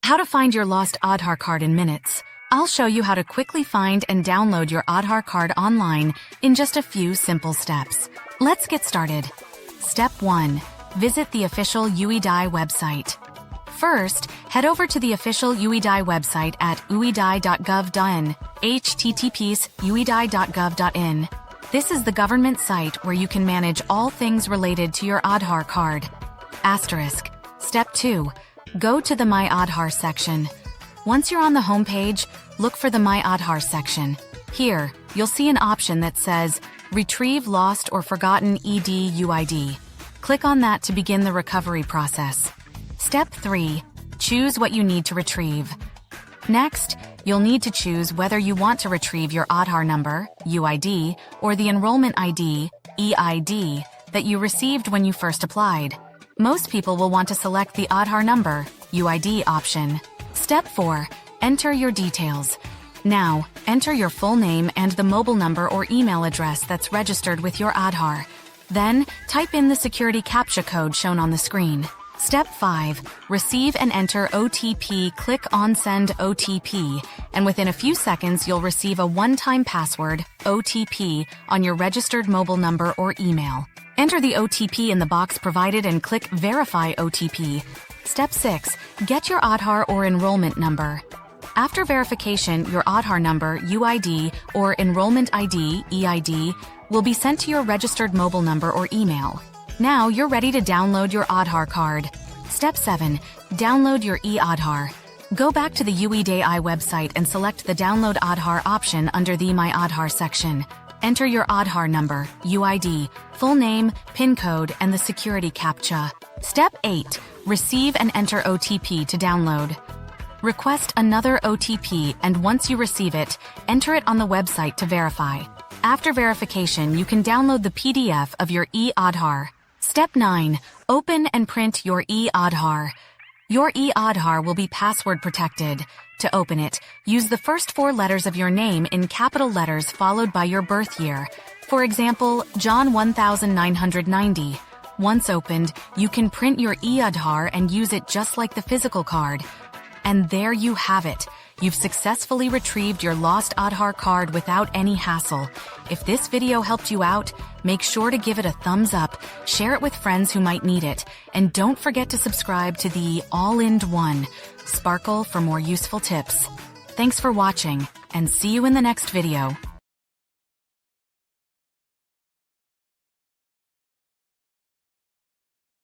How to find your lost Aadhaar card in minutes. I'll show you how to quickly find and download your Aadhaar card online in just a few simple steps. Let's get started. Step 1. Visit the official UIDAI website. First, head over to the official UIDAI website at uidai.gov.in, https://uidai.gov.in. This is the government site where you can manage all things related to your Aadhaar card. Asterisk. Step 2. Go to the My Aadhaar section. Once you're on the home page, look for the My Aadhaar section. Here, you'll see an option that says Retrieve Lost or Forgotten ED-UID. Click on that to begin the recovery process. Step 3. Choose what you need to retrieve. Next, you'll need to choose whether you want to retrieve your Aadhaar number, UID, or the Enrollment ID, EID, that you received when you first applied. Most people will want to select the Aadhaar number, UID option. Step 4. Enter your details. Now, enter your full name and the mobile number or email address that's registered with your Aadhaar. Then, type in the security CAPTCHA code shown on the screen. Step 5. Receive and enter OTP. Click on Send OTP, and within a few seconds you'll receive a one-time password, OTP, on your registered mobile number or email. Enter the OTP in the box provided and click Verify OTP. Step 6. Get your Aadhaar or enrollment number. After verification, your Aadhaar number, UID, or Enrollment ID, EID, will be sent to your registered mobile number or email. Now you're ready to download your Aadhaar card. Step 7. Download your e-Aadhaar. Go back to the UIDAI website and select the Download Aadhaar option under the My Aadhaar section. Enter your Aadhaar number, UID, full name, PIN code, and the security CAPTCHA. Step 8. Receive and enter OTP to download. Request another OTP, and once you receive it, enter it on the website to verify. After verification, you can download the PDF of your e-Aadhaar. Step 9. Open and print your e-Aadhaar. Your e-Aadhaar will be password protected. To open it, use the first 4 letters of your name in capital letters followed by your birth year. For example, John 1990. Once opened, you can print your e-Aadhaar and use it just like the physical card. And there you have it. You've successfully retrieved your lost Aadhaar card without any hassle. If this video helped you out, make sure to give it a thumbs up, share it with friends who might need it, and don't forget to subscribe to the One.Sparkle for more useful tips. Thanks for watching, and see you in the next video.